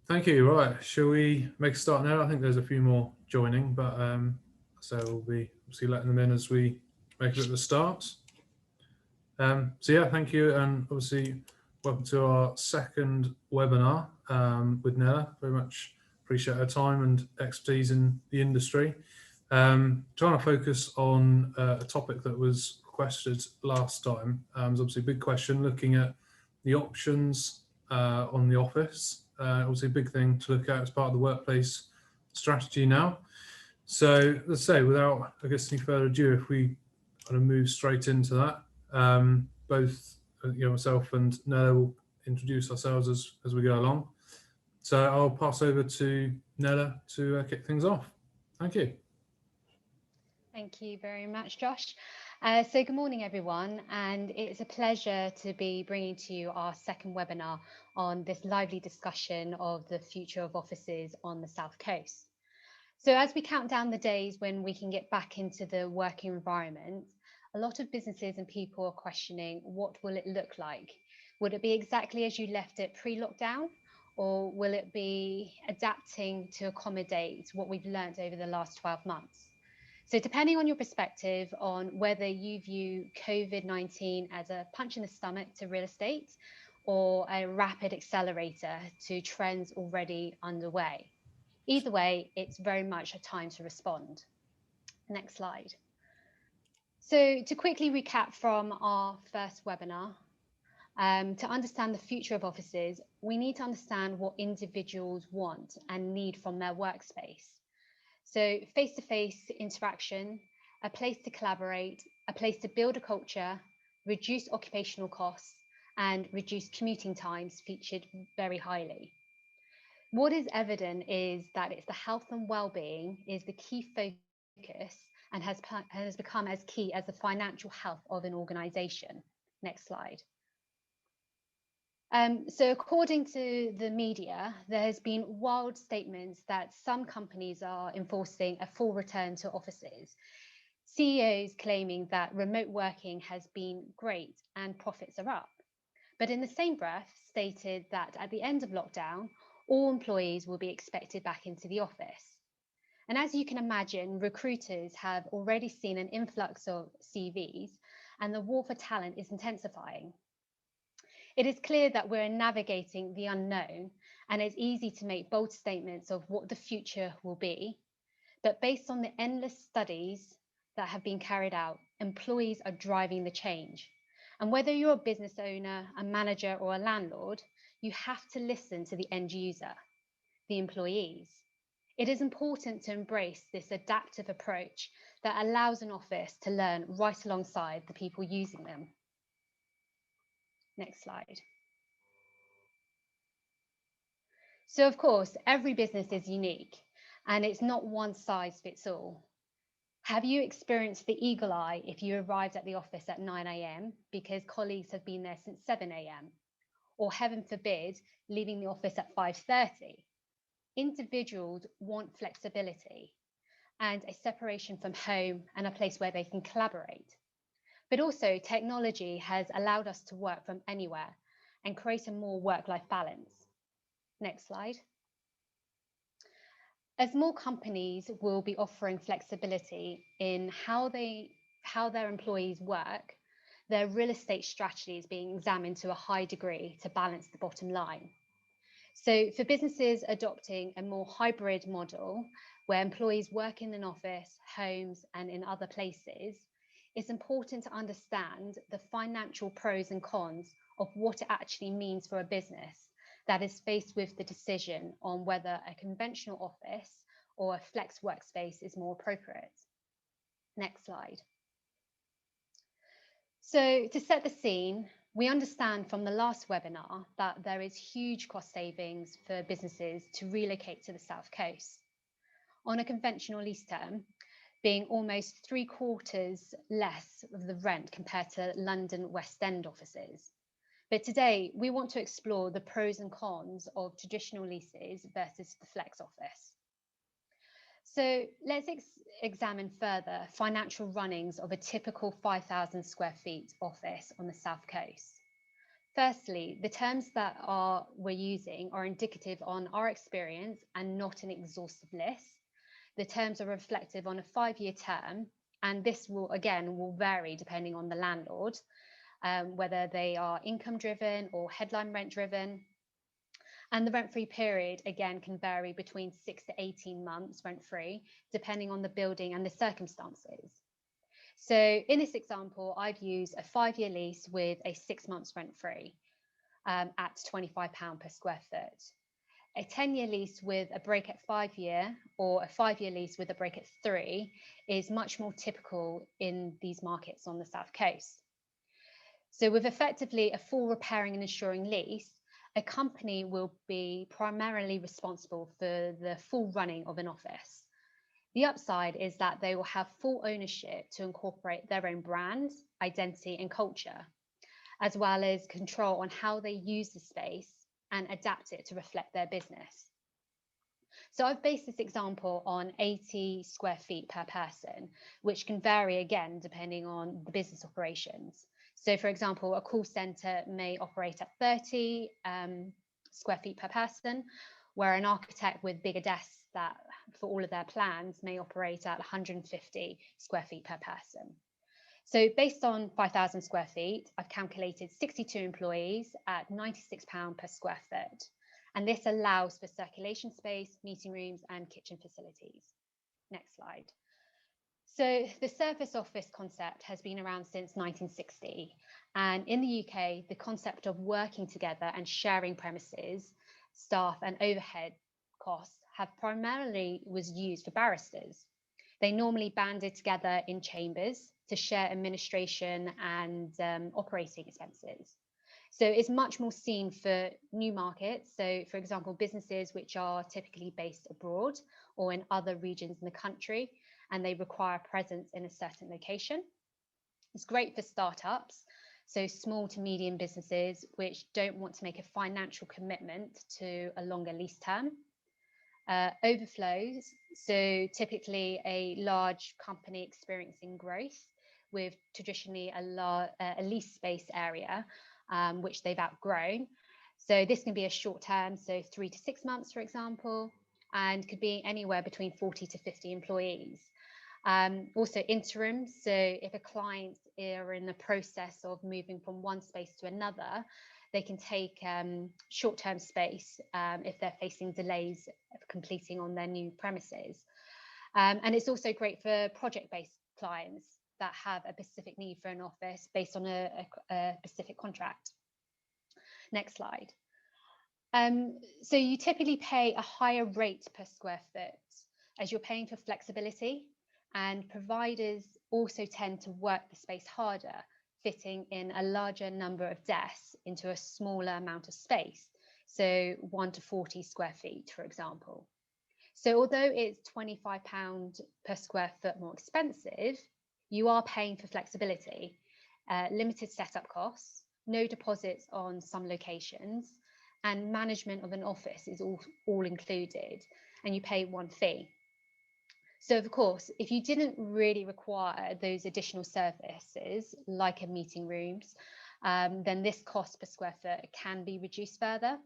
Thank you. Right, shall we make a start now? I think there's a few more joining, but so we'll be obviously letting them in as we make it at the start. So yeah, thank you, and obviously welcome to our second webinar with Nella. Very much appreciate her time and expertise in the industry. Trying to focus on a topic that was requested last time. It's obviously a big question, looking at the options on the office. Obviously a big thing to look at as part of the workplace strategy now. So let's say, without I guess any further ado, if we kind of move straight into that. Both myself and Nella will introduce ourselves as we go along. So I'll pass over to Nella to kick things off. Thank you. Thank you very much, Josh. So good morning, everyone, and it's a pleasure to be bringing to you our second webinar on this lively discussion of the future of offices on the South Coast. So as we count down the days when we can get back into the working environment, a lot of businesses and people are questioning, what will it look like? Would it be exactly as you left it pre-lockdown, or will it be adapting to accommodate what we've learned over the last 12 months? So depending on your perspective on whether you view COVID-19 as a punch in the stomach to real estate or a rapid accelerator to trends already underway. Either way, it's very much a time to respond. Next slide. So to quickly recap from our first webinar, to understand the future of offices, we need to understand what individuals want and need from their workspace. So face-to-face interaction, a place to collaborate, a place to build a culture, reduce occupational costs, and reduce commuting times featured very highly. What is evident is that it's the health and well-being is the key focus and has become as key as the financial health of an organization. Next slide. So according to the media, there has been wild statements that some companies are enforcing a full return to offices. CEOs claiming that remote working has been great and profits are up. But in the same breath, stated that at the end of lockdown, all employees will be expected back into the office. And as you can imagine, recruiters have already seen an influx of CVs and the war for talent is intensifying. It is clear that we're navigating the unknown and it's easy to make bold statements of what the future will be. But based on the endless studies that have been carried out, employees are driving the change. And whether you're a business owner, a manager, or a landlord, you have to listen to the end user, the employees. It is important to embrace this adaptive approach that allows an office to learn right alongside the people using them. Next slide. So of course, every business is unique and it's not one size fits all. Have you experienced the eagle eye if you arrived at the office at 9 a.m. because colleagues have been there since 7 a.m. or heaven forbid, leaving the office at 5:30? Individuals want flexibility and a separation from home and a place where they can collaborate. But also technology has allowed us to work from anywhere and create a more work-life balance. Next slide. As more companies will be offering flexibility in how their employees work, their real estate strategy is being examined to a high degree to balance the bottom line. So for businesses adopting a more hybrid model where employees work in an office, homes, and in other places, it's important to understand the financial pros and cons of what it actually means for a business that is faced with the decision on whether a conventional office or a flex workspace is more appropriate. Next slide. So to set the scene, we understand from the last webinar that there is huge cost savings for businesses to relocate to the South Coast. On a conventional lease term, being almost 3/4 less of the rent compared to London West End offices. But today, we want to explore the pros and cons of traditional leases versus the flex office. So let's examine further financial runnings of a typical 5,000 square feet office on the South Coast. firstly, the terms that we're using are indicative on our experience and not an exhaustive list. The terms are reflective on a 5-year term, and this will vary depending on the landlord, whether they are income driven or headline rent driven. And the rent-free period, again, can vary between 6 to 18 months rent-free, depending on the building and the circumstances. So in this example, I've used a 5-year lease with a 6 months rent-free at £25 per square foot. A 10-year lease with a break at 5-year or a 5-year lease with a break at 3 is much more typical in these markets on the South Coast. So with effectively a full repairing and insuring lease, a company will be primarily responsible for the full running of an office. The upside is that they will have full ownership to incorporate their own brand, identity, and culture, as well as control on how they use the space and adapt it to reflect their business. So I've based this example on 80 square feet per person, which can vary again depending on the business operations. So for example, a call center may operate at 30 square feet per person, where an architect with bigger desks that for all of their plans may operate at 150 square feet per person. So based on 5,000 square feet, I've calculated 62 employees at £96 per square foot. And this allows for circulation space, meeting rooms, and kitchen facilities. Next slide. So the service office concept has been around since 1960. And in the UK, the concept of working together and sharing premises, staff, and overhead costs have primarily was used for barristers. They normally banded together in chambers to share administration and operating expenses. So it's much more seen for new markets. So for example, businesses which are typically based abroad or in other regions in the country, and they require presence in a certain location. It's great for startups, so small to medium businesses which don't want to make a financial commitment to a longer lease term. Overflows, so typically a large company experiencing growth with traditionally a lease space area, which they've outgrown. So this can be a short term, so 3 to 6 months, for example, and could be anywhere between 40 to 50 employees. Also interim, so if a client are in the process of moving from one space to another, they can take short-term space if they're facing delays of completing on their new premises. And it's also great for project-based clients that have a specific need for an office based on a specific contract. Next slide. So you typically pay a higher rate per square foot as you're paying for flexibility, and providers also tend to work the space harder, fitting in a larger number of desks into a smaller amount of space, so 1 to 40 square feet, for example. So although it's £25 per square foot more expensive, you are paying for flexibility, limited setup costs, no deposits on some locations, and management of an office is all included, and you pay one fee. So of course, if you didn't really require those additional services, like a meeting rooms, then this cost per square foot can be reduced further.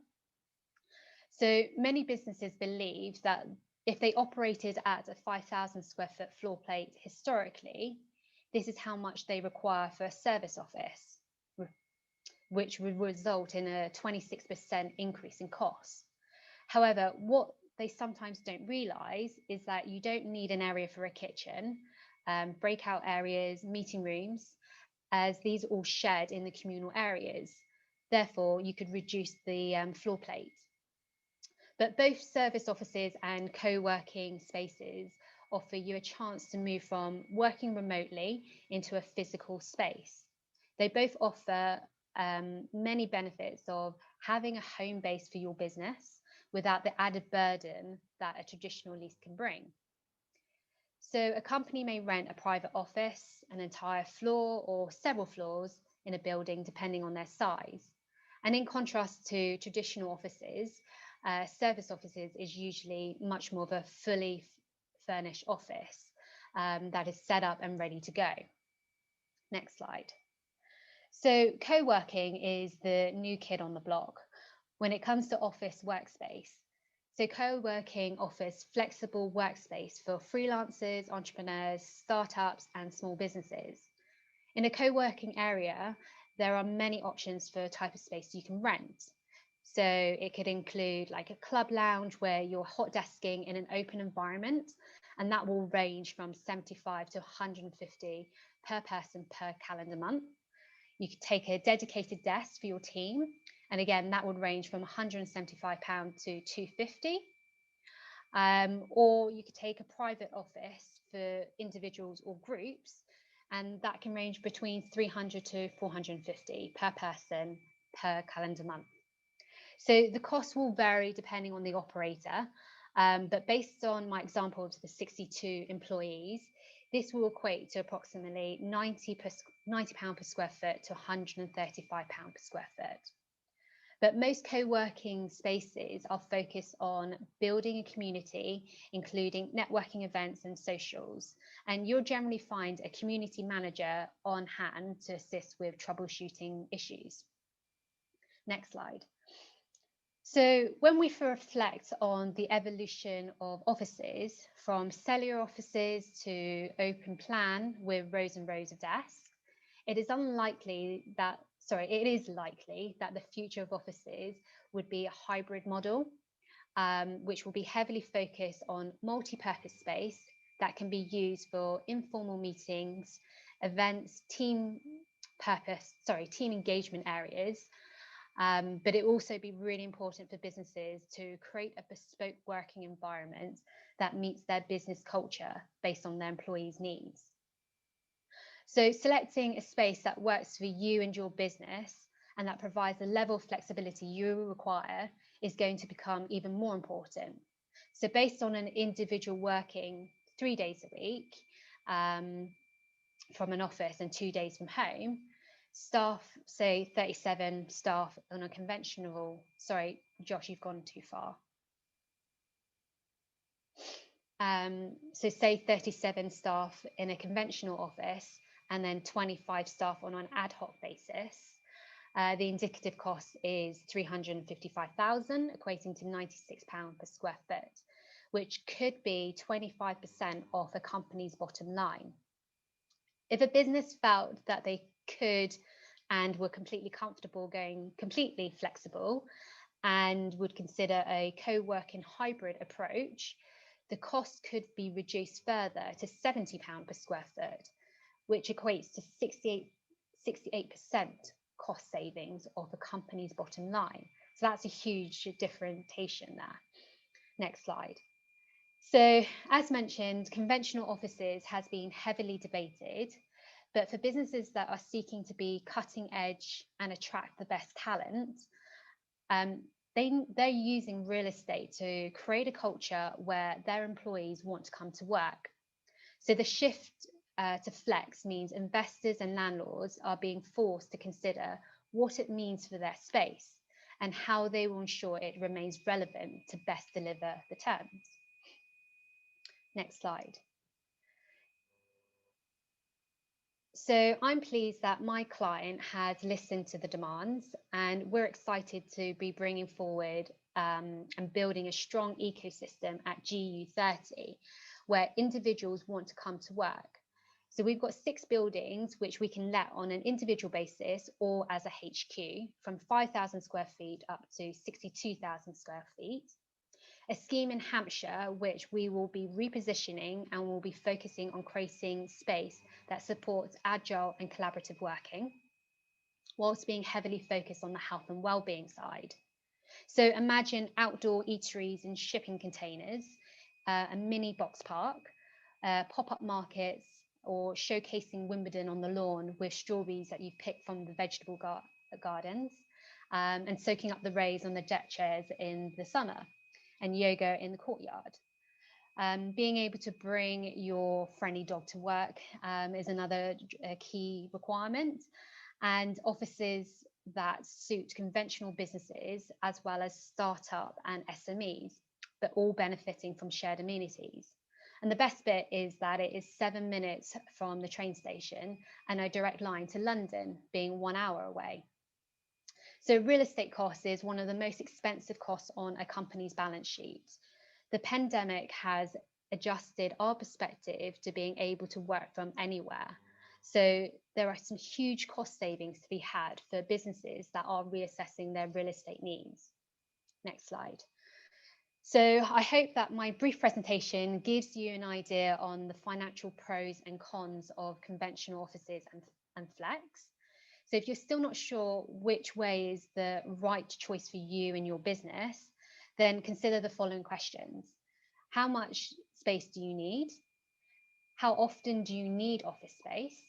So many businesses believe that if they operated at a 5,000 square foot floor plate historically, this is how much they require for a service office, which would result in a 26% increase in costs. However, what they sometimes don't realise is that you don't need an area for a kitchen, breakout areas, meeting rooms, as these are all shared in the communal areas. Therefore, you could reduce the floor plate. But both service offices and co-working spaces offer you a chance to move from working remotely into a physical space. They both offer many benefits of having a home base for your business without the added burden that a traditional lease can bring. So a company may rent a private office, an entire floor, or several floors in a building, depending on their size. And in contrast to traditional offices, service offices is usually much more of a fully furnished office that is set up and ready to go. Next slide. So co-working is the new kid on the block when it comes to office workspace. So co-working offers flexible workspace for freelancers, entrepreneurs, startups, and small businesses. In a co-working area, there are many options for type of space you can rent. So it could include like a club lounge where you're hot desking in an open environment, and that will range from 75 to 150 per person per calendar month. You could take a dedicated desk for your team, and again, that would range from £175 to £250. Or you could take a private office for individuals or groups, and that can range between 300 to 450 per person per calendar month. So the cost will vary depending on the operator, but based on my example of the 62 employees, this will equate to approximately £90 per square foot to £135 per square foot. But most co-working spaces are focused on building a community, including networking events and socials. And you'll generally find a community manager on hand to assist with troubleshooting issues. Next slide. So when we reflect on the evolution of offices, from cellular offices to open plan with rows and rows of desks, it is likely that the future of offices would be a hybrid model, which will be heavily focused on multi-purpose space that can be used for informal meetings, events, team engagement areas. But it will also be really important for businesses to create a bespoke working environment that meets their business culture based on their employees' needs. So selecting a space that works for you and your business and that provides the level of flexibility you require is going to become even more important. So based on an individual working 3 days a week from an office and 2 days from home, staff, say 37 staff on a conventional, sorry, Josh, you've gone too far. So say 37 staff in a conventional office and then 25 staff on an ad hoc basis. The indicative cost is 355,000, equating to £96 per square foot, which could be 25% off a company's bottom line. If a business felt that they could and were completely comfortable going completely flexible and would consider a co-working hybrid approach, the cost could be reduced further to £70 per square foot, which equates to 68% cost savings of the company's bottom line. So that's a huge differentiation there. Next slide. So as mentioned, conventional offices has been heavily debated, but for businesses that are seeking to be cutting edge and attract the best talent, they're using real estate to create a culture where their employees want to come to work. So the shift to flex means investors and landlords are being forced to consider what it means for their space and how they will ensure it remains relevant to best deliver the terms. Next slide. So I'm pleased that my client has listened to the demands, and we're excited to be bringing forward and building a strong ecosystem at GU30 where individuals want to come to work. So we've got 6 buildings which we can let on an individual basis or as a HQ from 5,000 square feet up to 62,000 square feet. A scheme in Hampshire, which we will be repositioning and will be focusing on creating space that supports agile and collaborative working, whilst being heavily focused on the health and wellbeing side. So imagine outdoor eateries and shipping containers, a mini box park, pop-up markets, or showcasing Wimbledon on the lawn with strawberries that you've picked from the vegetable gardens, and soaking up the rays on the deck chairs in the summer, and yoga in the courtyard. Being able to bring your friendly dog to work is another key requirement, and offices that suit conventional businesses as well as startup and SMEs, but all benefiting from shared amenities. And the best bit is that it is 7 minutes from the train station and a direct line to London, being 1 hour away. So real estate cost is one of the most expensive costs on a company's balance sheet. The pandemic has adjusted our perspective to being able to work from anywhere. So there are some huge cost savings to be had for businesses that are reassessing their real estate needs. Next slide. So I hope that my brief presentation gives you an idea on the financial pros and cons of conventional offices and flex. So if you're still not sure which way is the right choice for you and your business, then consider the following questions. How much space do you need? How often do you need office space?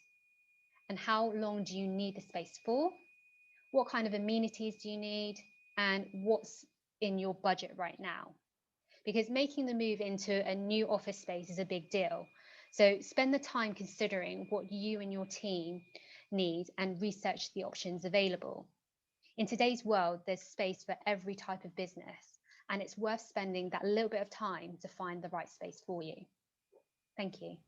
And how long do you need the space for? What kind of amenities do you need? And what's in your budget right now? Because making the move into a new office space is a big deal. So spend the time considering what you and your team need and research the options available. In today's world, there's space for every type of business, and it's worth spending that little bit of time to find the right space for you. Thank you.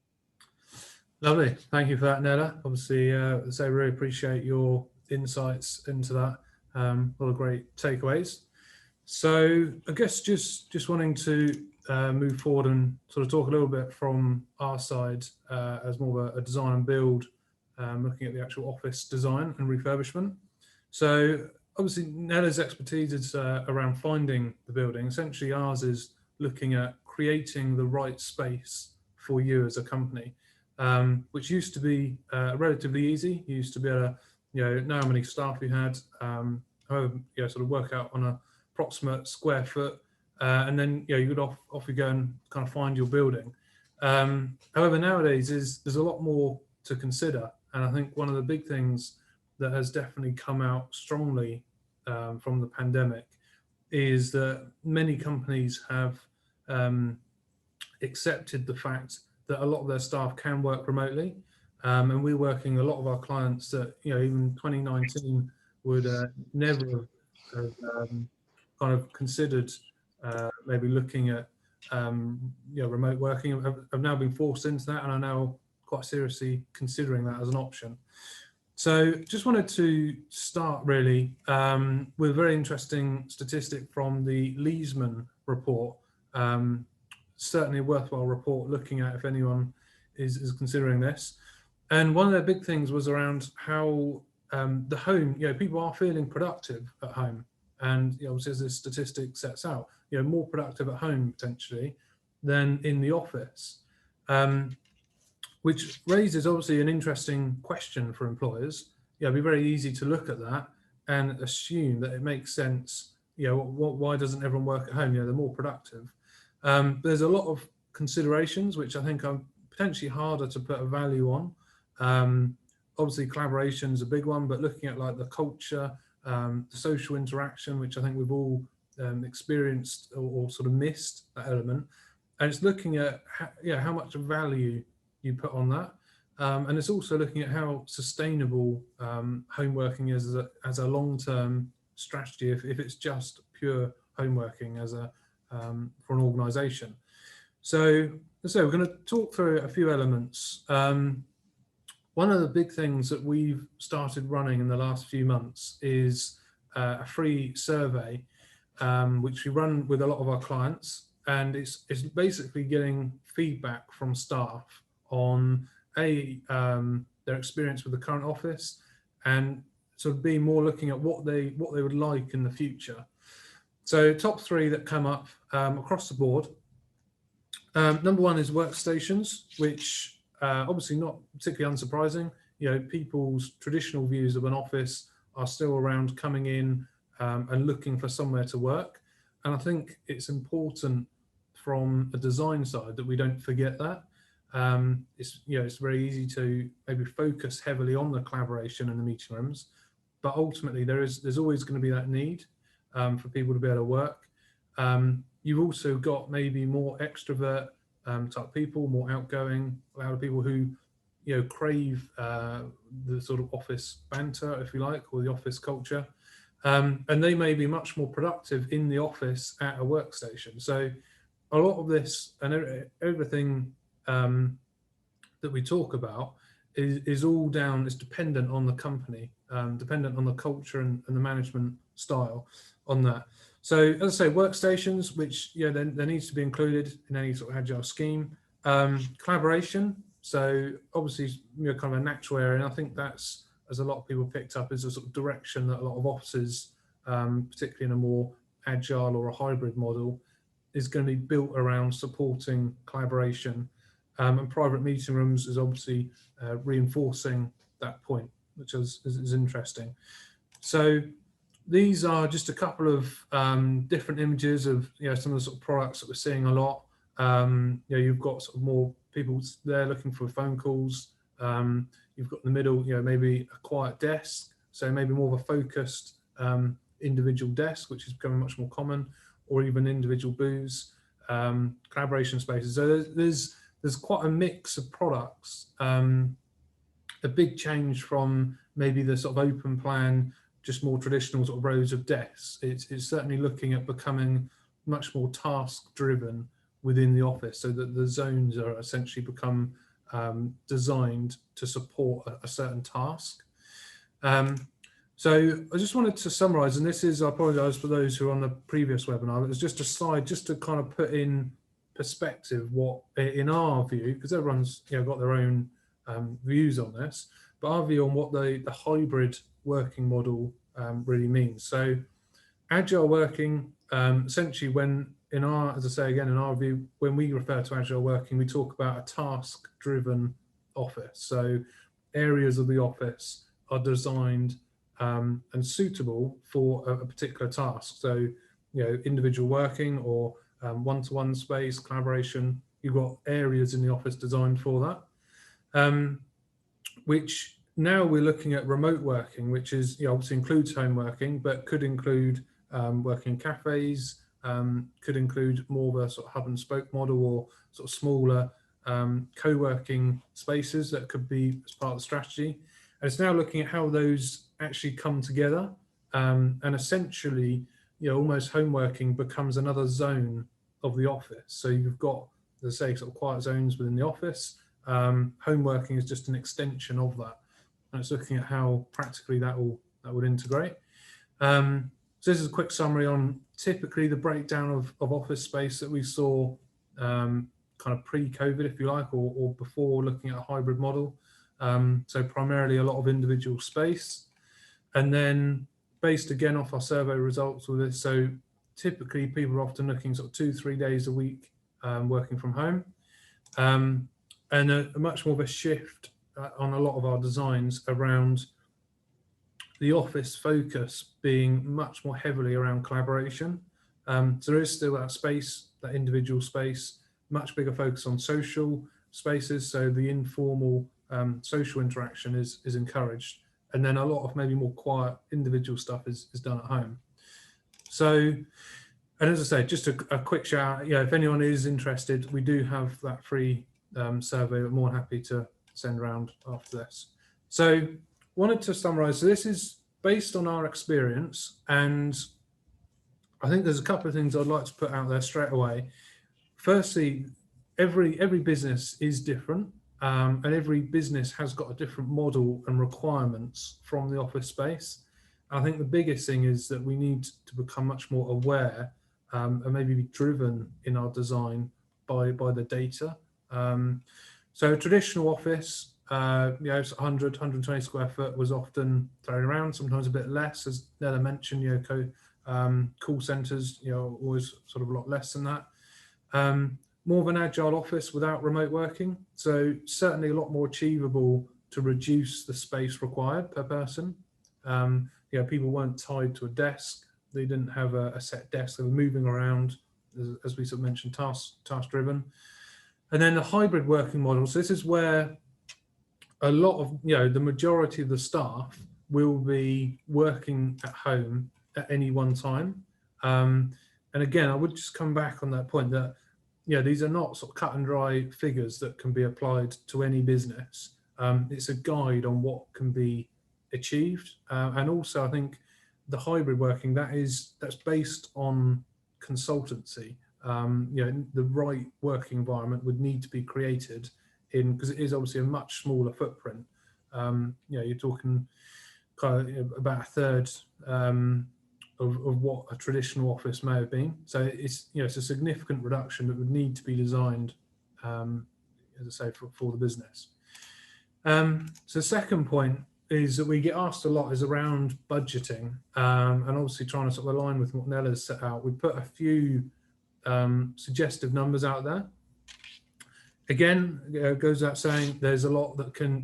Lovely. Thank you for that, Nella. Obviously, I really appreciate your insights into that. A lot of great takeaways. So I guess just wanting to move forward and sort of talk a little bit from our side as more of a design and build, looking at the actual office design and refurbishment. So obviously Nella's expertise is around finding the building. Essentially ours is looking at creating the right space for you as a company, which used to be relatively easy. You used to be able to, know how many staff you had, however, sort of work out on a approximate square foot, and then you would off you go and kind of find your building. However, nowadays there's a lot more to consider, and I think one of the big things that has definitely come out strongly from the pandemic is that many companies have accepted the fact that a lot of their staff can work remotely, and we're working a lot of our clients that even 2019 would never have kind of considered maybe looking at remote working, have now been forced into that and are now quite seriously considering that as an option. So just wanted to start really with a very interesting statistic from the Leesman report. Certainly a worthwhile report looking at if anyone is considering this. And one of their big things was around how the home, people are feeling productive at home. And obviously, as this statistic sets out, more productive at home potentially than in the office, which raises obviously an interesting question for employers. It'd be very easy to look at that and assume that it makes sense. Why doesn't everyone work at home? They're more productive. There's a lot of considerations which I think are potentially harder to put a value on. Obviously, collaboration is a big one, but looking at like the culture, the social interaction, which I think we've all experienced or sort of missed that element, and it's looking at how much value you put on that, and it's also looking at how sustainable home working is as a long-term strategy if it's just pure home working as a for an organisation. So we're going to talk through a few elements. One of the big things that we've started running in the last few months is a free survey, which we run with a lot of our clients, and it's basically getting feedback from staff on their experience with the current office, and sort of being more looking at what they would like in the future. So top three that come up across the board. Number one is workstations, which obviously not particularly unsurprising. People's traditional views of an office are still around coming in and looking for somewhere to work. And I think it's important from a design side that we don't forget that. It's very easy to maybe focus heavily on the collaboration and the meeting rooms, but ultimately there's always going to be that need for people to be able to work. You've also got maybe more extrovert type people, more outgoing, a lot of people who crave the sort of office banter, if you like, or the office culture, and they may be much more productive in the office at a workstation. So a lot of this and everything that we talk about is all down, is dependent on the company, dependent on the culture and the management style on that. So as I say, workstations, which there needs to be included in any sort of agile scheme. Collaboration, so obviously kind of a natural area, and I think that's, as a lot of people picked up, is a sort of direction that a lot of offices, particularly in a more agile or a hybrid model, is going to be built around supporting collaboration. And private meeting rooms is obviously reinforcing that point, which is interesting. So these are just a couple of different images of some of the sort of products that we're seeing a lot. You've got sort of more people there looking for phone calls. You've got in the middle, maybe a quiet desk, so maybe more of a focused individual desk, which is becoming much more common, or even individual booths, collaboration spaces. So there's quite a mix of products. A big change from maybe the sort of open plan, just more traditional sort of rows of desks. It's certainly looking at becoming much more task driven within the office, so that the zones are essentially become designed to support a certain task. So I just wanted to summarize, and this is, I apologize for those who are on the previous webinar, it was just a slide just to kind of put in perspective what, in our view, because everyone's got their own views on this, but our view on what the hybrid working model really means. So agile working, essentially when, as I say again, in our view, when we refer to agile working, we talk about a task-driven office. So areas of the office are designed and suitable for a particular task. So, individual working or one-to-one space, collaboration, you've got areas in the office designed for that. Which now we're looking at remote working, which is obviously includes home working, but could include working in cafes, could include more of a sort of hub and spoke model, or sort of smaller co-working spaces that could be as part of the strategy. And it's now looking at how those actually come together, and essentially, almost home working becomes another zone of the office. So you've got, as I say, sort of quiet zones within the office. Home working is just an extension of that, and it's looking at how practically that would integrate. So this is a quick summary on typically the breakdown of office space that we saw kind of pre-COVID, if you like, or before looking at a hybrid model. So primarily a lot of individual space, and then based again off our survey results with this. So typically people are often looking sort of 2-3 days a week working from home, and a much more of a shift on a lot of our designs around the office focus being much more heavily around collaboration. So there is still that space, that individual space, much bigger focus on social spaces. So the informal social interaction is encouraged. And then a lot of maybe more quiet individual stuff is done at home. So, and as I say, just a quick shout out, if anyone is interested, we do have that free survey. We're more happy to send around after this. So wanted to summarize. So this is based on our experience, and I think there's a couple of things I'd like to put out there straight away. Firstly, every business is different, and every business has got a different model and requirements from the office space. I think the biggest thing is that we need to become much more aware and maybe be driven in our design by the data. So a traditional office, 100, 120 square foot was often thrown around, sometimes a bit less, as Nella mentioned, call centres, always sort of a lot less than that. More of an agile office without remote working. So certainly a lot more achievable to reduce the space required per person. People weren't tied to a desk. They didn't have a set desk. They were moving around, as we sort of mentioned, task driven. And then the hybrid working model. So this is where a lot of, the majority of the staff will be working at home at any one time. And again, I would just come back on that point that, these are not sort of cut and dry figures that can be applied to any business. It's a guide on what can be achieved. And also, I think the hybrid working, that's based on consultancy. the right working environment would need to be created because it is obviously a much smaller footprint. You're talking kind of about a third of what a traditional office may have been. So it's it's a significant reduction that would need to be designed, as I say, for the business. So the second point is that we get asked a lot is around budgeting, and obviously trying to sort of align with what Nella's set out. We put a few suggestive numbers out there. Again, goes without saying, there's a lot that can,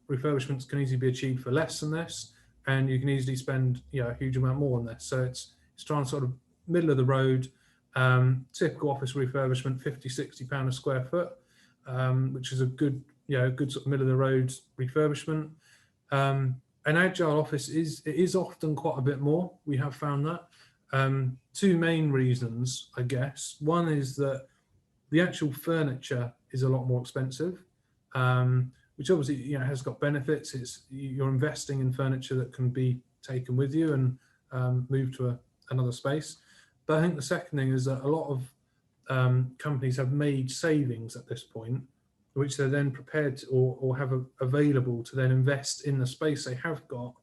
refurbishments can easily be achieved for less than this, and you can easily spend, a huge amount more on this. So it's trying to sort of middle of the road, typical office refurbishment, 50, 60 pound a square foot, which is a good, good sort of middle of the road refurbishment. An agile office is often quite a bit more. We have found that. Two main reasons, I guess. One is that the actual furniture is a lot more expensive, which obviously has got benefits. You're investing in furniture that can be taken with you and moved to another space. But I think the second thing is that a lot of companies have made savings at this point, which they're then prepared to, or have available to then invest in the space they have got,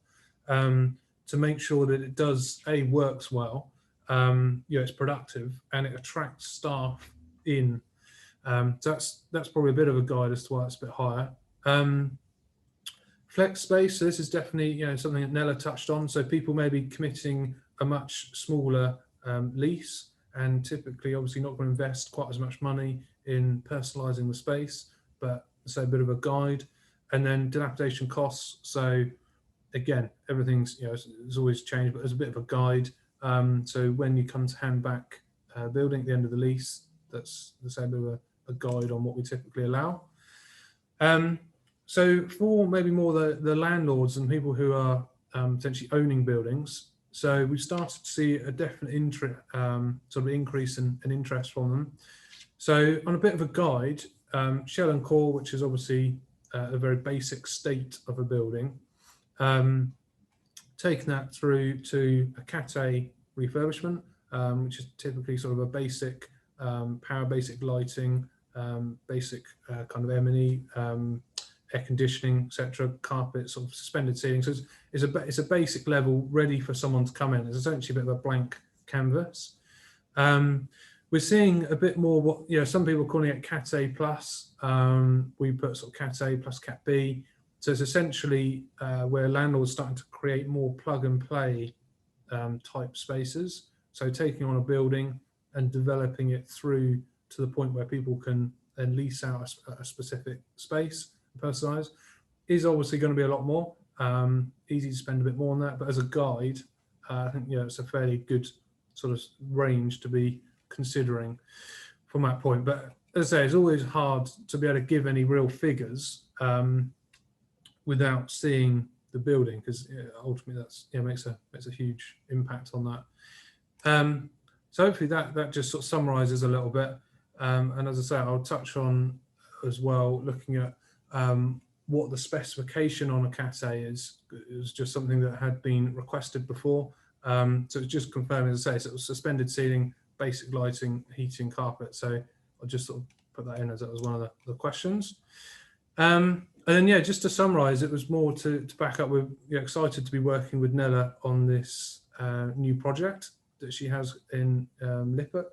to make sure that it does works well, it's productive and it attracts staff in. So that's probably a bit of a guide as to why it's a bit higher. Flex space, so this is definitely something that Nella touched on. So people may be committing a much smaller lease, and typically obviously not going to invest quite as much money in personalising the space, but so a bit of a guide. And then dilapidation costs, so again, everything's it's always changed, but there's a bit of a guide. So when you come to hand back building at the end of the lease, that's a bit of a guide on what we typically allow. So for maybe more the landlords and people who are potentially owning buildings, so we've started to see a definite sort of increase in interest from them. So on a bit of a guide, shell and core, which is obviously a very basic state of a building, taking that through to a Cat A refurbishment, which is typically sort of a basic power, basic lighting, basic kind of M&E, air conditioning, etc., carpet, sort of suspended ceiling. So it's a basic level ready for someone to come in. It's essentially a bit of a blank canvas. We're seeing a bit more what some people are calling it Cat A plus. We put sort of Cat A plus Cat B. So it's essentially where landlords are starting to create more plug and play type spaces. So taking on a building and developing it through to the point where people can then lease out a specific space, personalised, is obviously going to be a lot more. Easy to spend a bit more on that, but as a guide, I think it's a fairly good sort of range to be considering from that point. But as I say, it's always hard to be able to give any real figures without seeing the building, because ultimately that's makes a huge impact on that. So hopefully that just sort of summarises a little bit. And as I say, I'll touch on as well looking at what the specification on a Cat A is. It was just something that had been requested before. So it's just confirming, as I say, so it was suspended ceiling, basic lighting, heating, carpet. So I'll just sort of put that in as that was one of the questions. And then, just to summarise, it was more to back up. We're excited to be working with Nella on this new project that she has in Lippert.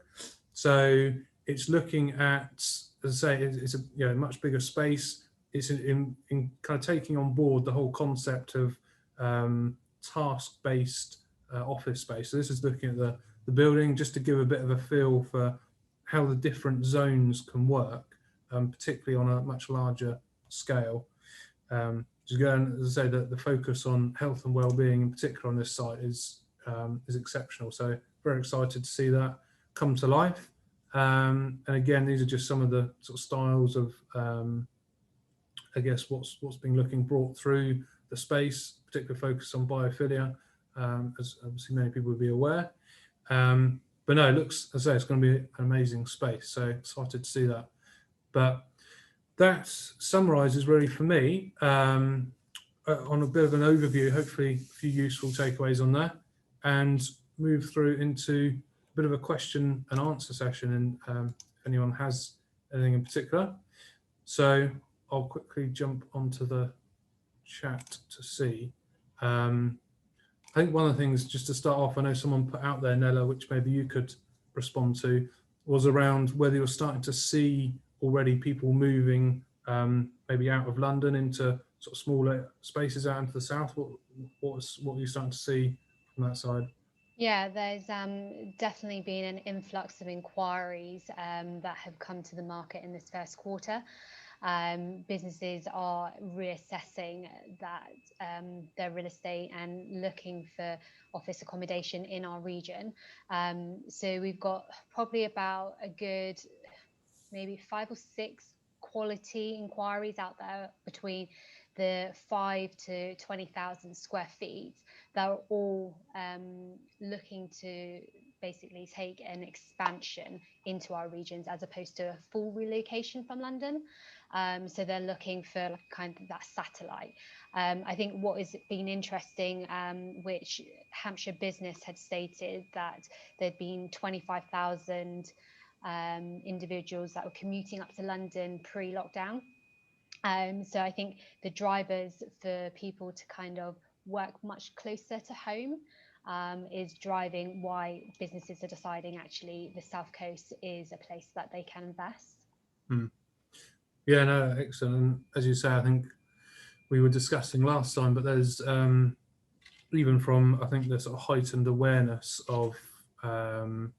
So it's looking at, as I say, it's a much bigger space. It's in kind of taking on board the whole concept of task-based office space. So this is looking at the building just to give a bit of a feel for how the different zones can work, particularly on a much larger scale. Again, as I say, the focus on health and well-being in particular on this site is exceptional. So very excited to see that come to life. And again, these are just some of the sort of styles of, I guess, what's been brought through the space, particular focus on biophilia, as obviously many people will be aware. But no, it looks, as I say, it's going to be an amazing space. So excited to see that. But that summarises really for me on a bit of an overview, hopefully a few useful takeaways on that, and move through into bit of a question and answer session, and if anyone has anything in particular. So I'll quickly jump onto the chat to see. I think one of the things, just to start off, I know someone put out there, Nella, which maybe you could respond to, was around whether you're starting to see already people moving maybe out of London into sort of smaller spaces out into the south. What are you starting to see from that side? Yeah, there's definitely been an influx of inquiries that have come to the market in this first quarter. Businesses are reassessing that their real estate and looking for office accommodation in our region. So we've got probably about a good maybe 5 or 6 quality inquiries out there between the 5 to 20,000 square feet that are all looking to basically take an expansion into our regions as opposed to a full relocation from London. So they're looking for like kind of that satellite. I think what has been interesting, which Hampshire Business had stated that there'd been 25,000 individuals that were commuting up to London pre-lockdown. So I think the drivers for people to kind of work much closer to home is driving why businesses are deciding actually the South Coast is a place that they can invest. Yeah, no, excellent. And as you say, I think we were discussing last time, but there's even from, I think, the sort of heightened awareness of from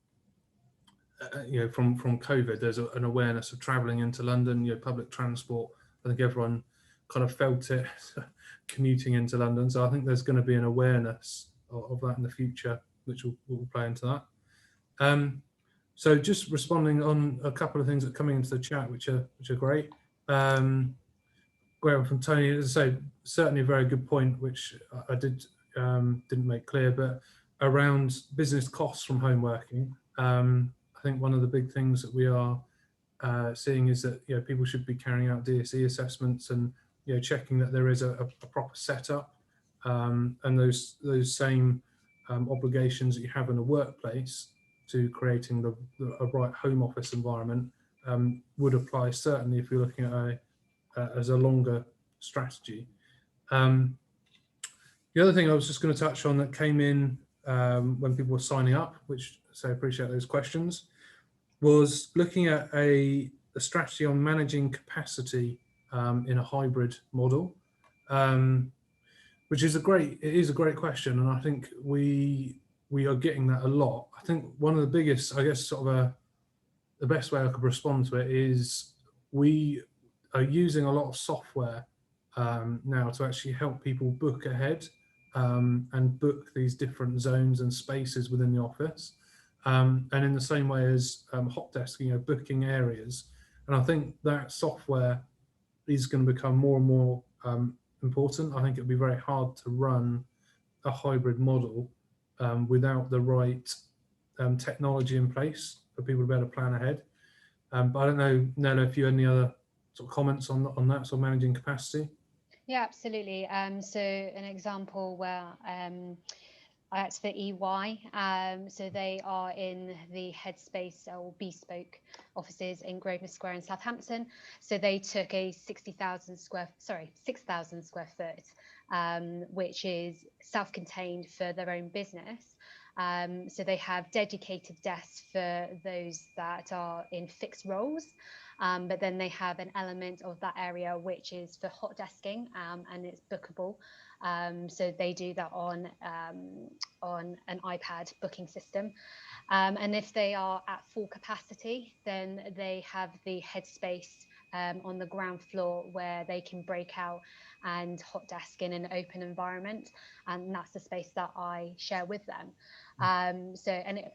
COVID, there's an awareness of travelling into London, public transport. I think everyone kind of felt it commuting into London. So I think there's going to be an awareness of that in the future, which will play into that. So just responding on a couple of things that are coming into the chat, which are great. Great one from Tony. As I say, certainly a very good point, which I didn't make clear, but around business costs from home working. I think one of the big things that we are seeing is that people should be carrying out DSE assessments and checking that there is a proper setup, and those same obligations that you have in a workplace to creating a right home office environment would apply, certainly if you're looking at as a longer strategy. The other thing I was just going to touch on that came in when people were signing up, which so I appreciate those questions, was looking at a strategy on managing capacity in a hybrid model, which is a great question, and I think we are getting that a lot. I think one of the biggest, I guess, sort of the best way I could respond to it is we are using a lot of software now to actually help people book ahead and book these different zones and spaces within the office. And in the same way as hot desking, booking areas. And I think that software is going to become more and more important. I think it'll be very hard to run a hybrid model without the right technology in place for people to be able to plan ahead. But I don't know, Nella, if you had any other sort of comments on that, sort of managing capacity. Yeah, absolutely. So an example where I asked for EY, so they are in the Headspace or Bespoke offices in Grosvenor Square in Southampton. So they took a 6,000 square foot, which is self-contained for their own business. So they have dedicated desks for those that are in fixed roles. But then they have an element of that area which is for hot desking, and it's bookable. So they do that on an iPad booking system. And if they are at full capacity, then they have the Headspace on the ground floor where they can break out and hot desk in an open environment. And that's the space that I share with them. And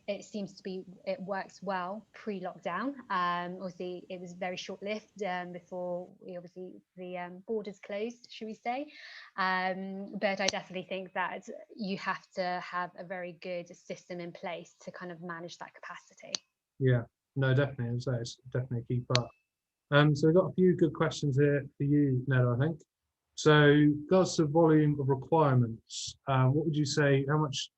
it seems to be, it works well pre-lockdown. Obviously, it was very short-lived before the borders closed, should we say. But I definitely think that you have to have a very good system in place to kind of manage that capacity. Yeah, no, definitely. It's definitely a key part. So we've got a few good questions here for you, Nella, I think. So regards to volume of requirements, what would you say, how much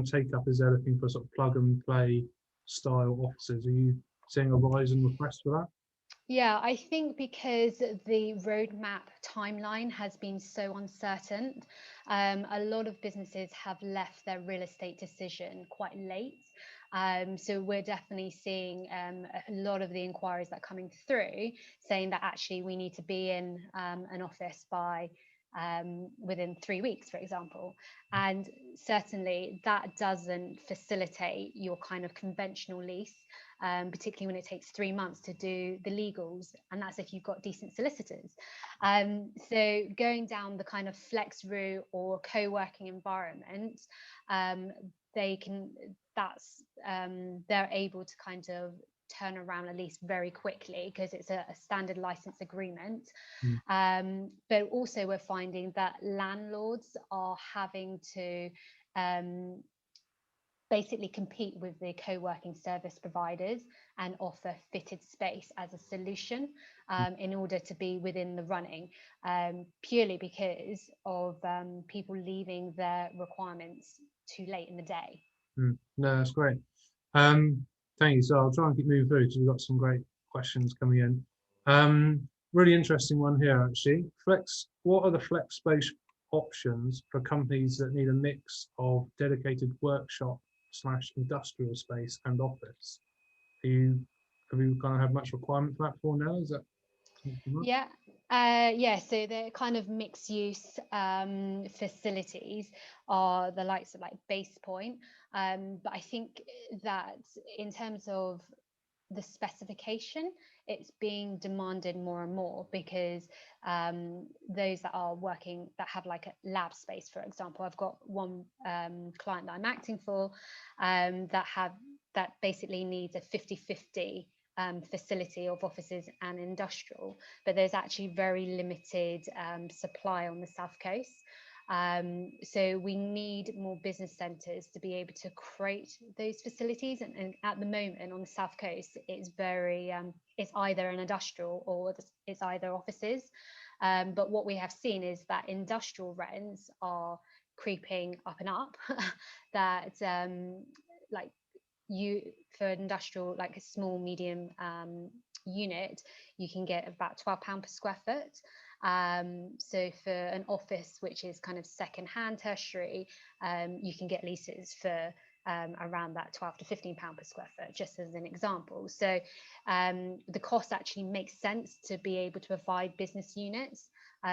take up is there looking for sort of plug and play style offices? Are you seeing a rise in requests for that? Yeah, I think because the roadmap timeline has been so uncertain, a lot of businesses have left their real estate decision quite late. So we're definitely seeing a lot of the inquiries that are coming through saying that actually we need to be in an office by within 3 weeks, for example. And certainly that doesn't facilitate your kind of conventional lease. Particularly when it takes 3 months to do the legals, and that's if you've got decent solicitors. So going down the kind of flex route or co-working environment, they can, they're able to kind of turn around a lease very quickly because it's a standard license agreement. But also we're finding that landlords are having to basically compete with the co-working service providers and offer fitted space as a solution in order to be within the running, purely because of people leaving their requirements too late in the day. No, that's great. Thank you. So I'll try and keep moving through because we've got some great questions coming in. Really interesting one here, actually. What are the flex space options for companies that need a mix of dedicated workshop / industrial space and office? Have you kind of had much requirement for that for now? Is that Yeah, so the kind of mixed use facilities are the likes of like Base Point. But I think that in terms of the specification, it's being demanded more and more because those that are working that have like a lab space, for example, I've got one client that I'm acting for that basically needs a 50-50 facility of offices and industrial, but there's actually very limited supply on the South Coast. So we need more business centres to be able to create those facilities, and at the moment on the South Coast it's very it's either an industrial or it's either offices, but what we have seen is that industrial rents are creeping up and up that like you for industrial, like a small medium unit, you can get about £12 per square foot. So for an office which is kind of second hand tertiary, you can get leases for around that £12 to £15 per square foot, just as an example. So the cost actually makes sense to be able to provide business units.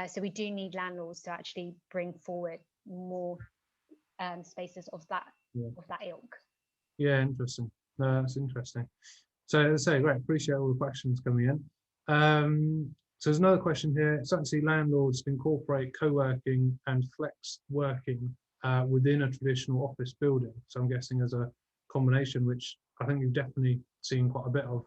So we do need landlords to actually bring forward more spaces of that ilk. Yeah, interesting. No, that's interesting. So as I say, great, appreciate all the questions coming in. So there's another question here. Certainly landlords incorporate co-working and flex working within a traditional office building. So I'm guessing as a combination, which I think you've definitely seen quite a bit of.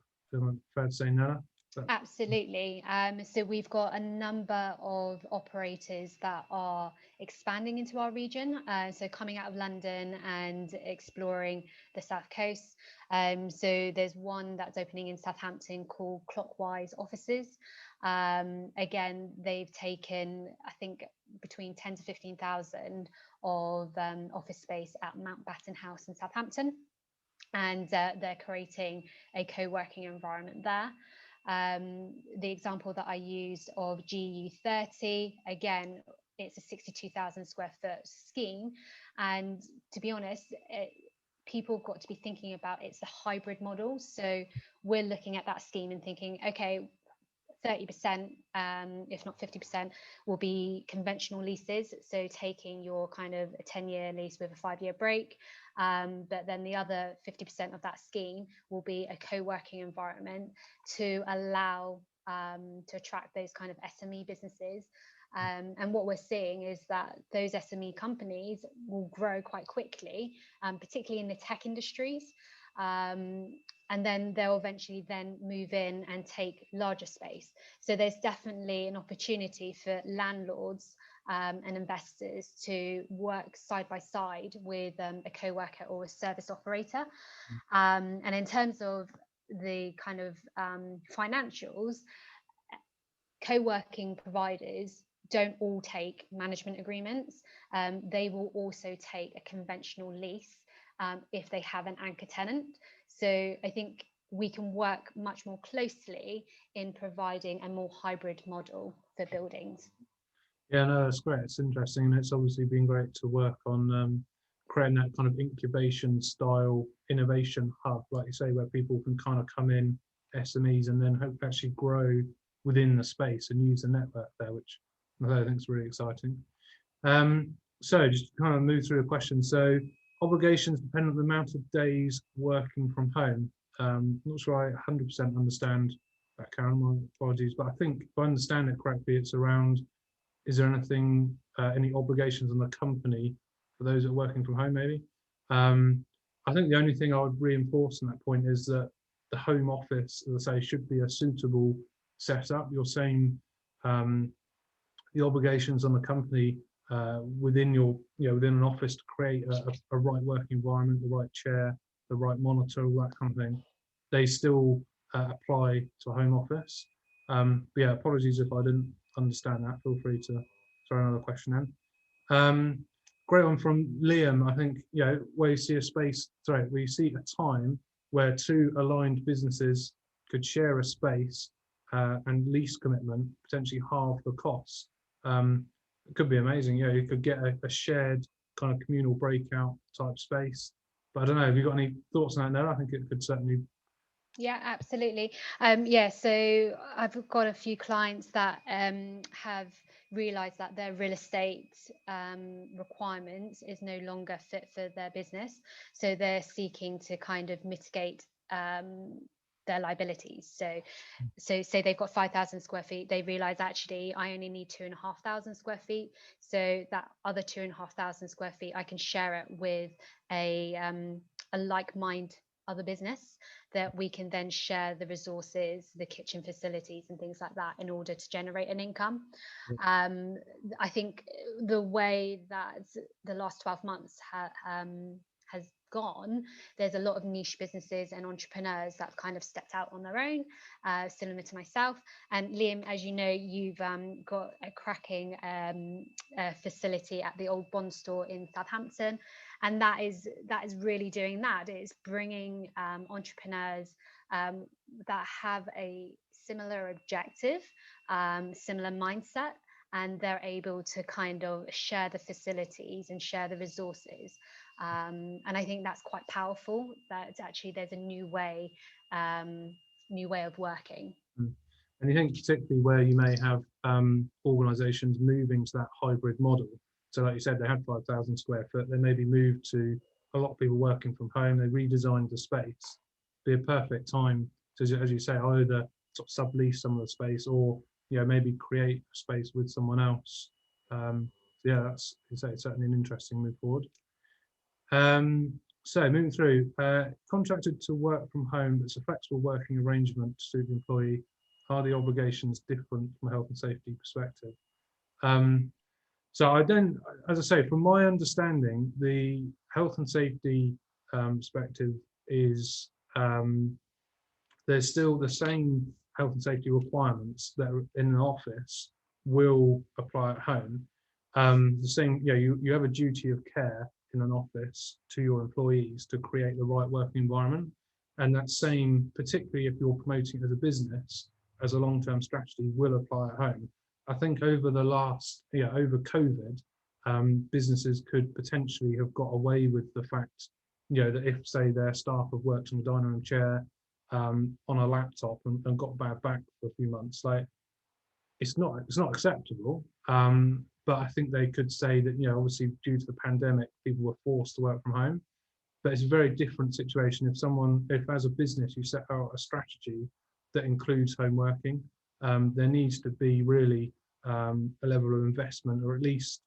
Fair to say, Nana? Absolutely. So we've got a number of operators that are expanding into our region. So coming out of London and exploring the South Coast. So there's one that's opening in Southampton called Clockwise Offices. Again, they've taken, I think, between 10 to 15,000 of office space at Mountbatten House in Southampton. And they're creating a co-working environment there. The example that I used of GU30, again, it's a 62,000 square foot scheme. And to be honest, people have got to be thinking about it's a hybrid model. So we're looking at that scheme and thinking, okay, 30%, if not 50%, will be conventional leases. So taking your kind of a 10-year lease with a 5-year break. But then the other 50% of that scheme will be a co-working environment to allow to attract those kind of SME businesses. And what we're seeing is that those SME companies will grow quite quickly, particularly in the tech industries. And then they'll eventually then move in and take larger space. So there's definitely an opportunity for landlords and investors to work side by side with a co-worker or a service operator. And in terms of the kind of financials, co-working providers don't all take management agreements. They will also take a conventional lease if they have an anchor tenant. So I think we can work much more closely in providing a more hybrid model for buildings. Yeah, no, that's great. It's interesting, and it's obviously been great to work on creating that kind of incubation style innovation hub, like you say, where people can kind of come in, SMEs, and then hope to actually grow within the space and use the network there, which I think is really exciting. So just to kind of move through the questions. So obligations depend on the amount of days working from home. Not sure I 100% understand that, Karen, my apologies, but I think if I understand it correctly, it's around, is there anything, any obligations on the company for those that are working from home, maybe? I think the only thing I would reinforce on that point is that the home office, as I say, should be a suitable setup. You're saying the obligations on the company within your, within an office to create a right working environment, the right chair, the right monitor, all that kind of thing, they still apply to a home office. But yeah, apologies if I didn't understand that. Feel free to throw another question in. Great one from Liam. I think, where you see a space, where you see a time where two aligned businesses could share a space and lease commitment, potentially halve the cost. It could be amazing. You could get a shared kind of communal breakout type space. But I don't know, have you got any thoughts on that? No, I think it could certainly. Yeah, absolutely. Yeah, so I've got a few clients that have realized that their real estate requirements is no longer fit for their business. So they're seeking to kind of mitigate their liabilities. So say they've got 5,000 square feet, they realize actually I only need 2,500 square feet. So that other 2,500 square feet, I can share it with a like-minded other business, that we can then share the resources, the kitchen facilities and things like that in order to generate an income. I think the way that the last 12 months has gone, there's a lot of niche businesses and entrepreneurs that have kind of stepped out on their own, similar to myself. And Liam, as you know, you've got a cracking facility at the old Bond store in Southampton, and that is really doing that. It's bringing entrepreneurs that have a similar objective, similar mindset, and they're able to kind of share the facilities and share the resources. And I think that's quite powerful, that actually there's a new way of working. And you think particularly where you may have organisations moving to that hybrid model. So like you said, they had 5,000 square foot, they maybe moved to a lot of people working from home, they redesigned the space. Be a perfect time to, as you say, either sort of sublease some of the space or maybe create a space with someone else. Yeah, that's, it's certainly an interesting move forward. So moving through, contracted to work from home, but it's a flexible working arrangement to suit the employee. Are the obligations different from a health and safety perspective? So I don't, as I say, from my understanding, the health and safety perspective is there's still the same health and safety requirements that are in an office will apply at home. The same, you have a duty of care in an office to your employees to create the right working environment. And that same, particularly if you're promoting it as a business, as a long-term strategy, will apply at home. I think over the last, over COVID, businesses could potentially have got away with the fact, that if, say, their staff have worked on a dining room chair on a laptop and got bad back for a few months, like it's not acceptable. But I think they could say that, obviously due to the pandemic, people were forced to work from home. But it's a very different situation if as a business you set out a strategy that includes home working, there needs to be really a level of investment, or at least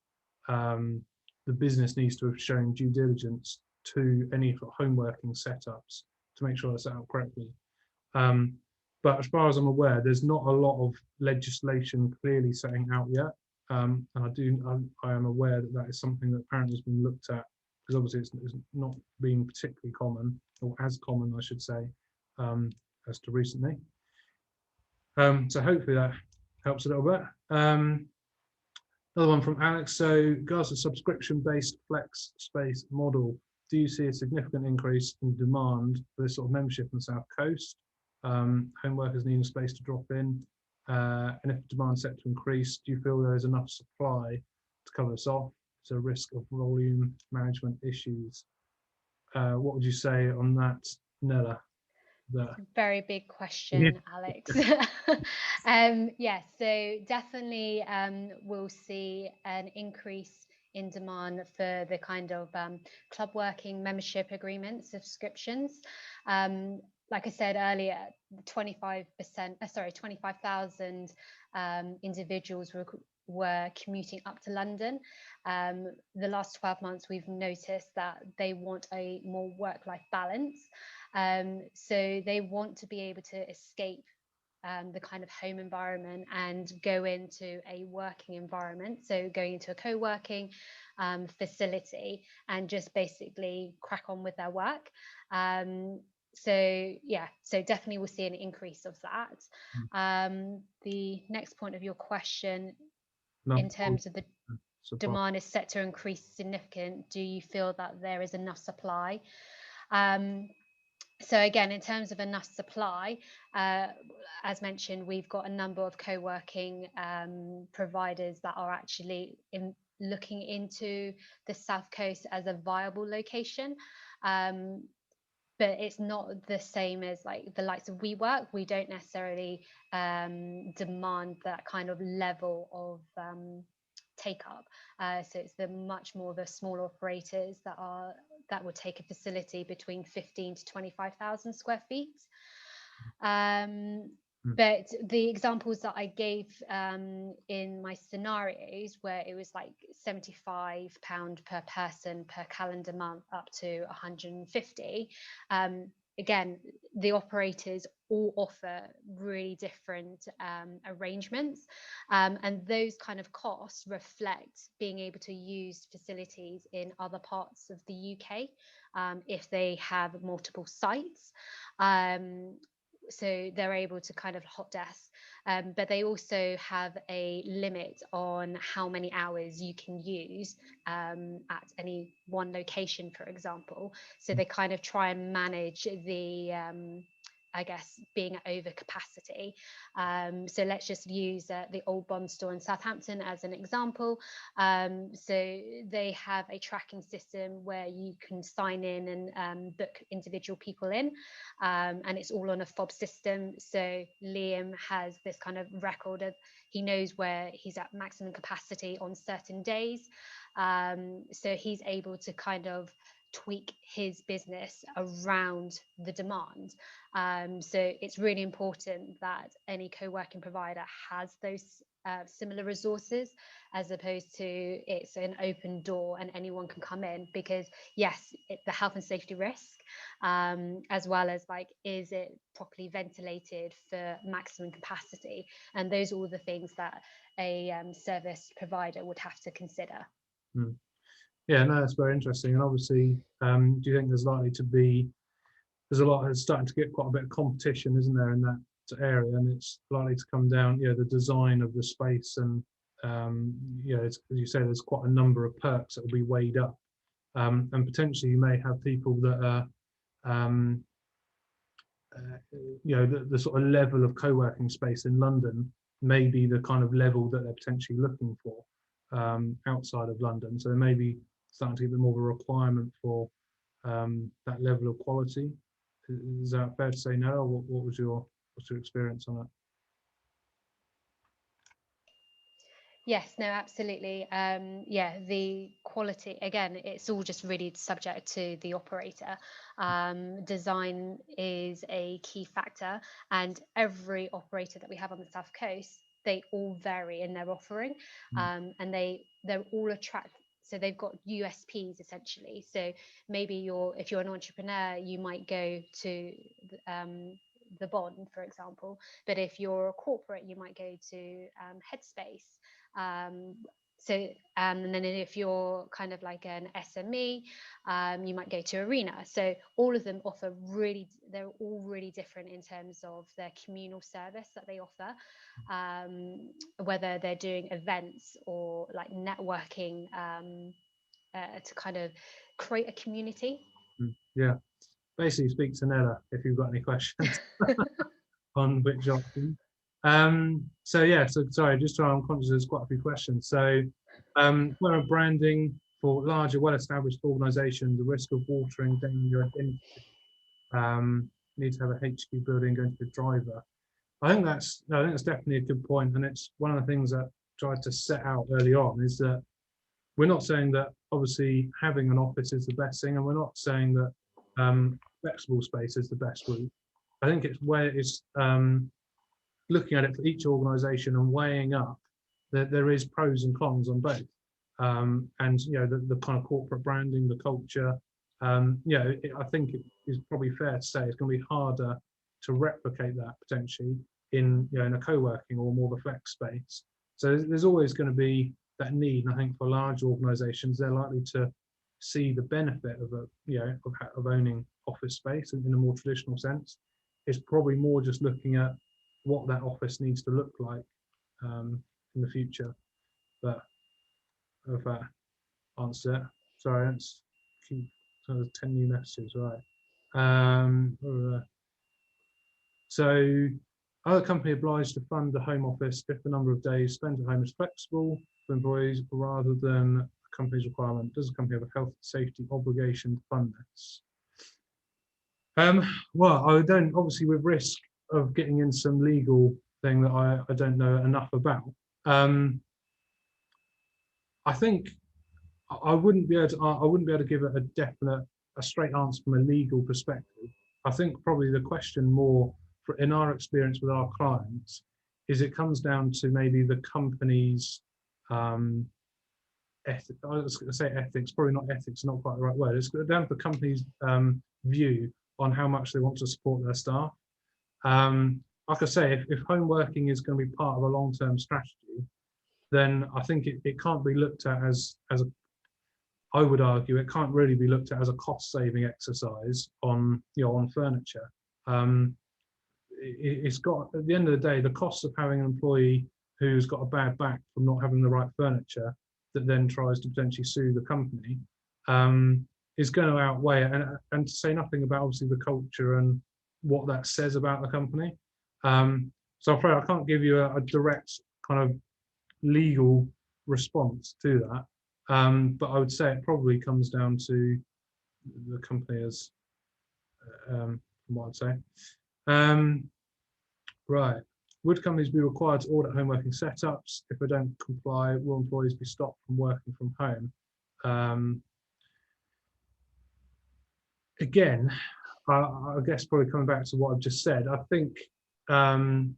the business needs to have shown due diligence to any home working setups to make sure they're set up correctly. But as far as I'm aware, there's not a lot of legislation clearly setting out yet. And I am aware that that is something that apparently has been looked at, because obviously it's not been particularly common, or as common, I should say, as to recently. So hopefully that helps a little bit. Another one from Alex. So regards to subscription-based flex space model, do you see a significant increase in demand for this sort of membership on the South Coast? Home workers needing space to drop in, and if demand is set to increase, do you feel there is enough supply to cover this off? It's a risk of volume management issues. What would you say on that, Nella? Very big question, Alex. Yes, so definitely we'll see an increase in demand for the kind of club working membership agreement subscriptions. Like I said earlier, 25,000 individuals were commuting up to London. The last 12 months, we've noticed that they want a more work-life balance. So they want to be able to escape the kind of home environment and go into a working environment. So going into a co-working facility and just basically crack on with their work. So yeah, so definitely we'll see an increase of that. The next point of your question, in terms of the demand is set to increase significant, do you feel that there is enough supply? So again, in terms of enough supply, as mentioned, we've got a number of co-working providers that are actually looking into the South Coast as a viable location. But it's not the same as like the likes of WeWork. We don't necessarily demand that kind of level of take up. So it's the much more of the smaller operators that would take a facility between 15 to 25,000 square feet. But the examples that I gave in my scenarios, where it was like £75 per person per calendar month up to 150, again, the operators all offer really different arrangements, and those kind of costs reflect being able to use facilities in other parts of the UK if they have multiple sites. So they're able to kind of hot desk, but they also have a limit on how many hours you can use at any one location, for example. So they kind of try and manage the I guess being at over capacity. So let's just use the Old Bond store in Southampton as an example. So they have a tracking system where you can sign in and book individual people in, and it's all on a fob system. So Liam has this kind of record of, he knows where he's at maximum capacity on certain days. So he's able to kind of tweak his business around the demand. So it's really important that any co-working provider has those similar resources, as opposed to it's an open door and anyone can come in, because yes, the health and safety risk, as well as like, is it properly ventilated for maximum capacity? And those are all the things that a service provider would have to consider. Yeah, no, that's very interesting. And obviously, do you think there's likely to be, there's a lot, it's starting to get quite a bit of competition, isn't there, in that area, and it's likely to come down, the design of the space, and as you say, there's quite a number of perks that will be weighed up, and potentially you may have people that are, the sort of level of co-working space in London may be the kind of level that they're potentially looking for outside of London. So there may be starting to get a bit more of a requirement for that level of quality. Is that fair to say, no? Or what's your experience on that? Yes, no, absolutely. Yeah, the quality, again, it's all just really subject to the operator. Design is a key factor, and every operator that we have on the South Coast, they all vary in their offering, and they're all attract. So they've got USPs essentially. So maybe if you're an entrepreneur, you might go to the Bond, for example. But if you're a corporate, you might go to Headspace. And then if you're kind of like an SME, you might go to Arena. So all of them offer they're all really different in terms of their communal service that they offer, whether they're doing events or like networking to kind of create a community? Yeah, basically speak to Nella if you've got any questions on which option. So yeah, so sorry, just so I'm conscious there's quite a few questions. So when I'm branding for larger, well-established organisations, the risk of watering down your identity, need to have a HQ building going to the driver. I think that's definitely a good point, and it's one of the things that I tried to set out early on is that we're not saying that obviously having an office is the best thing, and we're not saying that flexible space is the best route. I think it's where it's looking at it for each organisation and weighing up that there is pros and cons on both, and the kind of corporate branding, the culture. I think it is probably fair to say it's going to be harder to replicate that potentially in a co-working or more of a flex space. So there's always going to be that need, and I think for large organisations, they're likely to see the benefit of of owning office space in a more traditional sense. It's probably more just looking at what that office needs to look like in the future. But if that answers it, sorry, that's 10 new messages, right? So, are the company obliged to fund the home office if the number of days spent at home is flexible for employees rather than the company's requirement? Does the company have a health and safety obligation to fund this? Well, I don't, obviously with risk of getting in some legal thing that I don't know enough about. I think I wouldn't be able to give it a straight answer from a legal perspective. I think probably the question more in our experience with our clients is it comes down to maybe the company's ethics. I was going to say ethics, probably not ethics, not quite the right word. It's down to the company's view on how much they want to support their staff. Like I say, if home working is going to be part of a long-term strategy, then I think it can't be looked at as I would argue it can't really be looked at as a cost-saving exercise on furniture. It's got, at the end of the day, the cost of having an employee who's got a bad back from not having the right furniture that then tries to potentially sue the company is going to outweigh it, and to say nothing about obviously the culture and what that says about the company. So I'm afraid I can't give you a direct kind of legal response to that. But I would say it probably comes down to the company as, from what I'd say. Right. Would companies be required to audit home working setups? If they don't comply, will employees be stopped from working from home? Again, I guess probably coming back to what I've just said, I think from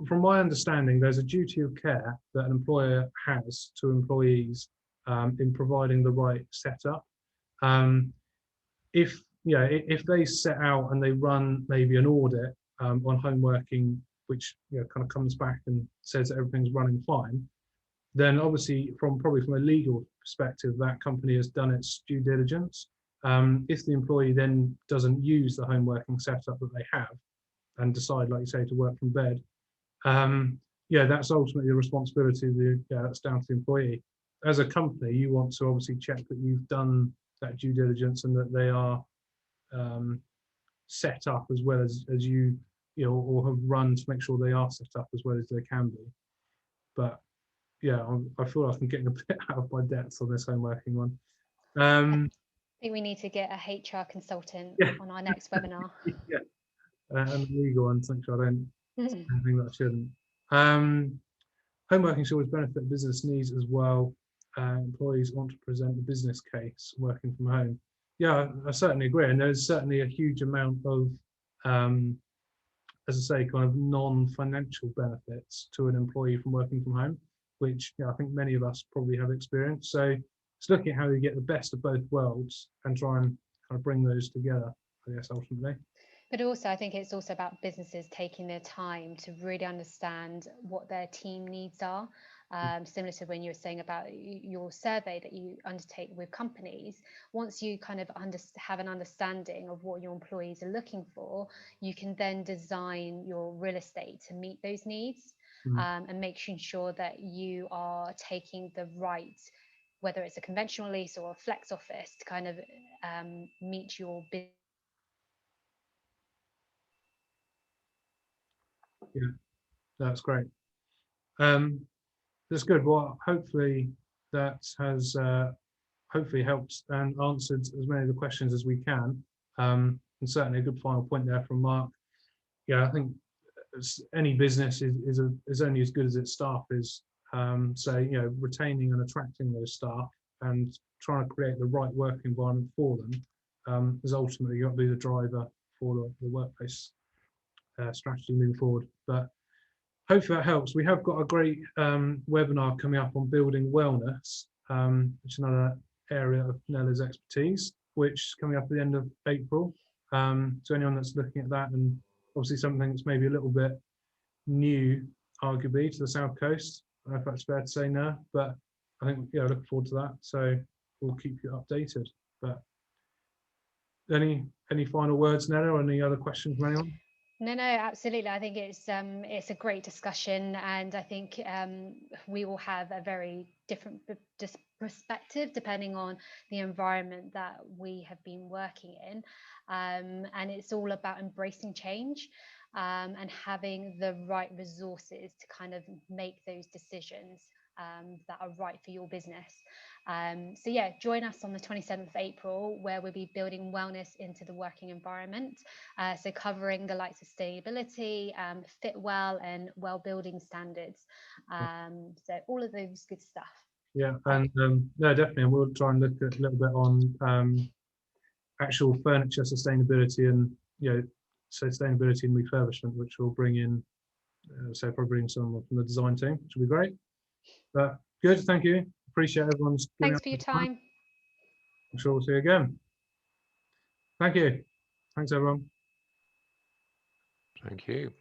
my understanding, there's a duty of care that an employer has to employees in providing the right setup. If they set out and they run maybe an audit on home working, which kind of comes back and says that everything's running fine, then obviously probably from a legal perspective, that company has done its due diligence. If the employee then doesn't use the home working setup that they have and decide, like you say, to work from bed, that's ultimately the responsibility of that's down to the employee. As a company, you want to obviously check that you've done that due diligence and that they are set up as well as you or have run to make sure they are set up as well as they can be. But I feel like I'm getting a bit out of my depth on this home working one. I think we need to get a HR consultant on our next webinar. Yeah, and legal ones. Make sure I don't say anything that I shouldn't. Home working should always benefit business needs as well. Employees want to present the business case working from home. Yeah, I certainly agree, and there's certainly a huge amount of, as I say, kind of non-financial benefits to an employee from working from home, which I think many of us probably have experienced. So it's looking at how you get the best of both worlds and try and kind of bring those together, I guess, ultimately. But also, I think it's also about businesses taking their time to really understand what their team needs are. Similar to when you were saying about your survey that you undertake with companies, once you kind of have an understanding of what your employees are looking for, you can then design your real estate to meet those needs and making sure that you are taking the right whether it's a conventional lease or a flex office, to kind of meet your business. Yeah, that's great. That's good. Well, hopefully that has hopefully helped and answered as many of the questions as we can. And certainly a good final point there from Mark. Yeah, I think any business is only as good as its staff is. So, you know, retaining and attracting those staff and trying to create the right work environment for them is ultimately got to be the driver for the workplace strategy moving forward. But hopefully that helps. We have got a great webinar coming up on building wellness, which is another area of Nella's expertise, which is coming up at the end of April. So anyone that's looking at that, and obviously something that's maybe a little bit new, arguably, to the South Coast. I don't know if that's fair to say now, but I think, yeah, looking forward to that. So we'll keep you updated. But any final words, Nella, or any other questions from anyone? No, absolutely. I think it's a great discussion, and I think we will have a very different perspective depending on the environment that we have been working in, and it's all about embracing change and having the right resources to kind of make those decisions that are right for your business. So yeah, join us on the 27th of April, where we'll be building wellness into the working environment. So covering the likes of sustainability, fit well, and well-building standards. So all of those good stuff. Yeah, and no, definitely, and we'll try and look at a little bit on actual furniture sustainability and, you know, sustainability and refurbishment, which will bring in, so probably bring someone from the design team, which will be great. But good, thank you. Appreciate everyone's. Thanks for your time. I'm sure we'll see you again. Thank you. Thanks, everyone. Thank you.